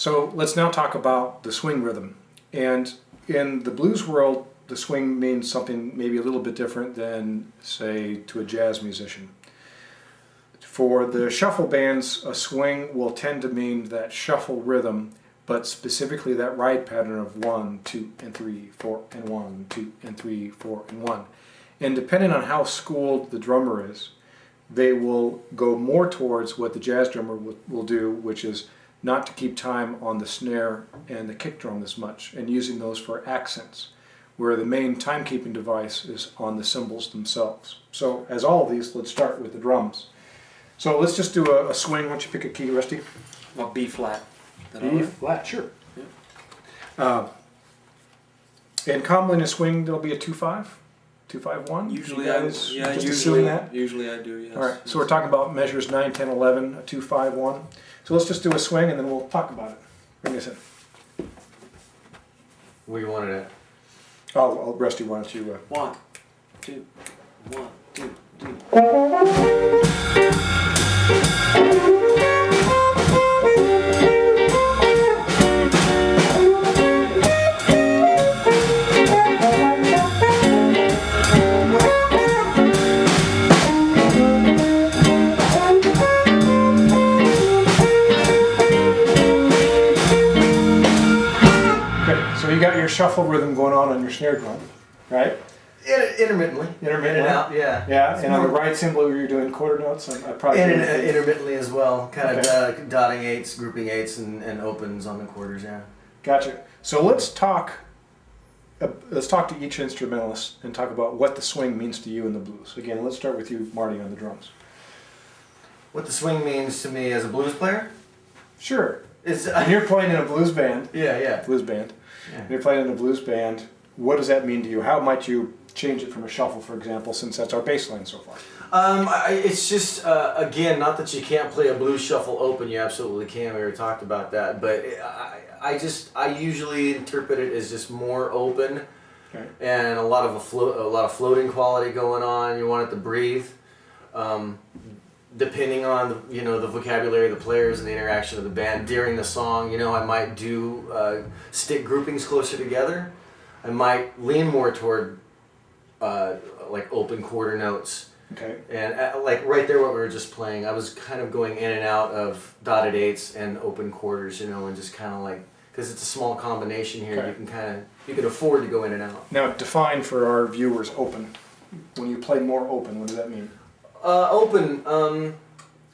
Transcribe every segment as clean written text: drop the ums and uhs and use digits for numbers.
So let's now talk about the swing rhythm. And in the blues world, the swing means something maybe a little bit different than, say, to a jazz musician. For the shuffle bands, a swing will tend to mean that shuffle rhythm, but specifically that ride pattern of 1, 2, and 3, 4, and 1, 2, and 3, 4, and 1. And depending on how schooled the drummer is, they will go more towards what the jazz drummer will do, which is not to keep time on the snare and the kick drum as much, and using those for accents, where the main timekeeping device is on the cymbals themselves. So as all of these, let's start with the drums. So let's just do a swing. Why don't you pick a key, Rusty? Well, B flat. B flat, sure. Yeah. And commonly in a swing, there'll be a 2-5, 2-5-1. Usually, assume that. Usually I do. Yes. All right. So we're talking about measures 9, 10, 11, a 2-5-1. So let's just do a swing, and then we'll talk about it. Bring us in. Where you wanted it? Rusty, why don't you? 1, 2, 1, 2, 3. So you got your shuffle rhythm going on your snare drum, right? Intermittently. Intermittently? In and out, yeah. Yeah, and on the right cymbal where you're doing quarter notes, I probably... Intermittently as well, kind Okay. of dotting eights, grouping eights, and opens on the quarters, yeah. Gotcha. So let's talk to each instrumentalist and talk about what the swing means to you in the blues. Again, let's start with you, Marty, on the drums. What the swing means to me as a blues player? Sure. It's, And you're playing in a blues band. yeah. Blues band. Yeah. You're playing in a blues band. What does that mean to you? How might you change it from a shuffle, for example, since that's our baseline so far? It's just, again, not that you can't play a blues shuffle open, you absolutely can, we already talked about that, but I usually interpret it as just more open, Okay. and a lot of floating quality going on. You want it to breathe, depending on the vocabulary of the players and the interaction of the band during the song. I might do stick groupings closer together. I might lean more toward like open quarter notes. Okay. And like right there, what we were just playing, I was kind of going in and out of dotted eights and open quarters, and just kind of like, because it's a small combination here, Okay. you can afford to go in and out. Now, define for our viewers open. When you play more open, what does that mean? Open,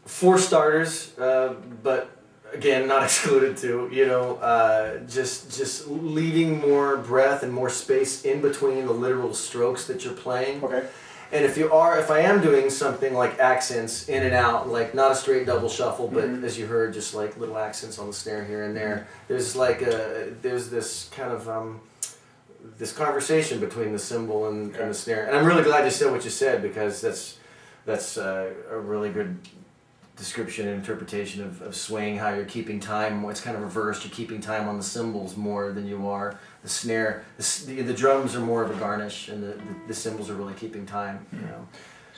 for starters, but again, not excluded to, just leaving more breath and more space in between the literal strokes that you're playing. Okay. And if I am doing something like accents in and out, like not a straight double shuffle, but as you heard, just like little accents on the snare here and there, there's this kind of this conversation between the cymbal and the snare. And I'm really glad you said what you said, because that's a really good description and interpretation of swing, how you're keeping time. It's kind of reversed. You're keeping time on the cymbals more than you are the snare. The drums are more of a garnish, and the cymbals are really keeping time.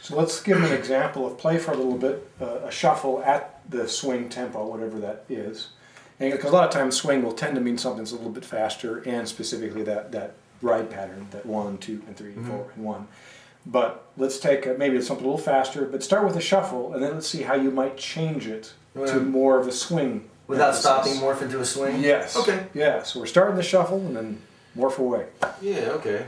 So let's give an example of play for a little bit, a shuffle at the swing tempo, whatever that is. And because a lot of times swing will tend to mean something that's a little bit faster, and specifically that ride pattern, that 1, 2, and 3, 4, and 1. But let's take maybe something a little faster, but start with a shuffle, and then let's see how you might change it to more of a swing. Without stopping, morph into a swing? Yes. Okay. Yeah, so we're starting the shuffle and then morph away. Yeah, okay.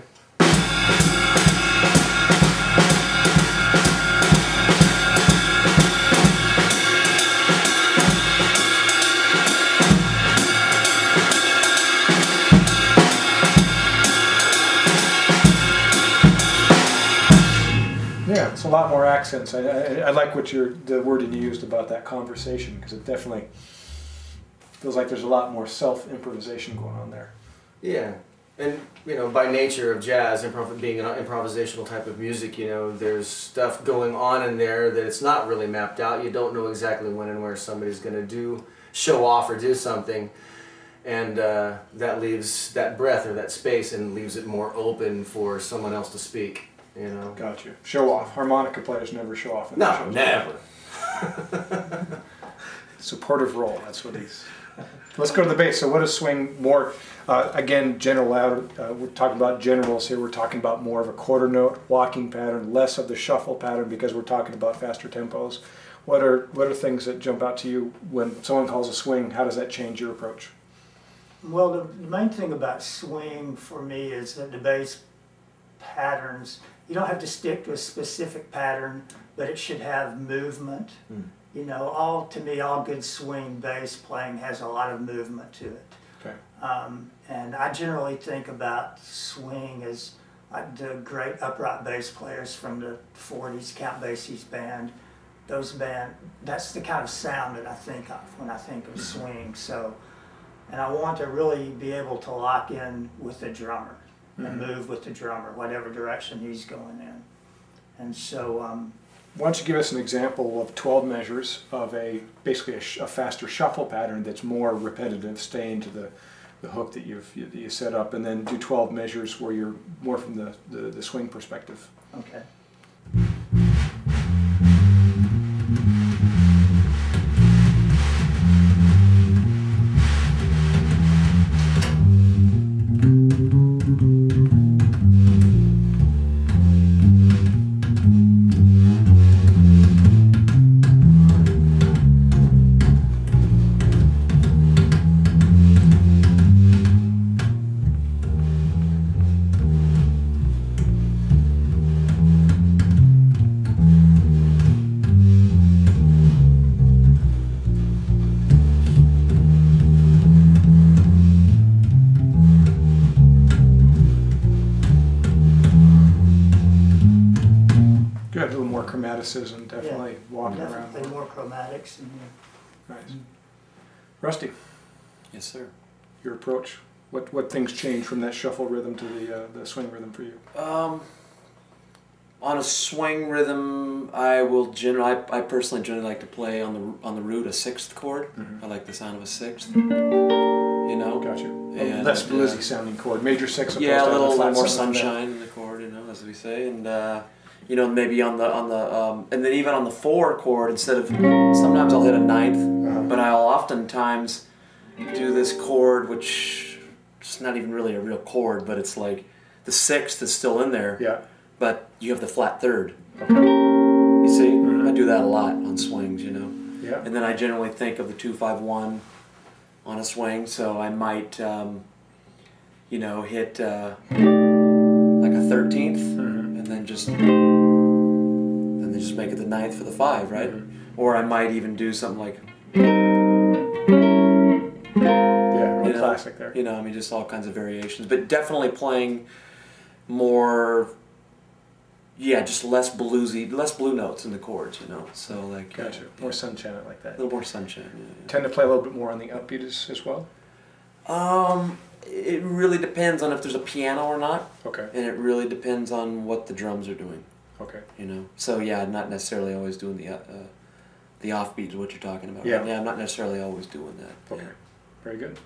Yeah, it's a lot more accents. I like the wording you used about that conversation, because it definitely feels like there's a lot more self-improvisation going on there. Yeah, and by nature of jazz, being an improvisational type of music, there's stuff going on in there that it's not really mapped out. You don't know exactly when and where somebody's going to show off or do something, and that leaves that breath or that space and leaves it more open for someone else to speak. Gotcha. Show off. Harmonica players never show off. No, never. Supportive role, that's what he's... Let's go to the bass. So what is swing more? Again, we're talking about generals here. We're talking about more of a quarter note walking pattern, less of the shuffle pattern because we're talking about faster tempos. What are things that jump out to you when someone calls a swing? How does that change your approach? Well, the main thing about swing for me is that the bass patterns, you don't have to stick to a specific pattern, but it should have movement. You know, to me, all good swing bass playing has a lot of movement to it. Okay. And I generally think about swing as the great upright bass players from the 40s, Count Basie's band. That's the kind of sound that I think of when I think of swing. So, and I want to really be able to lock in with the drummer and move with the drummer, whatever direction he's going in. And so, why don't you give us an example of 12 measures of basically a faster shuffle pattern that's more repetitive, staying to the hook that you set up, and then do 12 measures where you're more from the swing perspective. okay. Good, a little more chromaticism, definitely walking around. Definitely more chromatics. Nice. Rusty, Yes, sir. your approach. What things change from that shuffle rhythm to the swing rhythm for you? On a swing rhythm, I personally generally like to play on the root a sixth chord. I like the sound of a sixth. You know. Gotcha. And, Less bluesy sounding chord. Major six. Yeah, a opposed to little the flat more seventh sunshine in the chord, you know, as we say, and maybe on the and then even on the 4 chord, instead of sometimes I'll hit a ninth, but I'll oftentimes do this chord, which it's not even really a real chord, but it's like the sixth is still in there. Yeah. But you have the flat third. Okay. You see, I do that a lot on swings, you know. Yeah. And then I generally think of the 2-5-1 on a swing, so I might, hit like a 13th, and then just make it the ninth for the 5, right? Or I might even do something like, Yeah, real classic there. just all kinds of variations, but definitely playing more. Yeah, just less bluesy, less blue notes in the chords, you know. So like. Gotcha. More sunshine like that. A little more sunshine. Yeah. Tend to play a little bit more on the upbeat as well. It really depends on if there's a piano or not. Okay. And it really depends on what the drums are doing. Okay. You know. So yeah, not necessarily always doing the offbeat is what you're talking about. Yeah. Right? Yeah, I'm not necessarily always doing that. Okay. Yeah. Very good.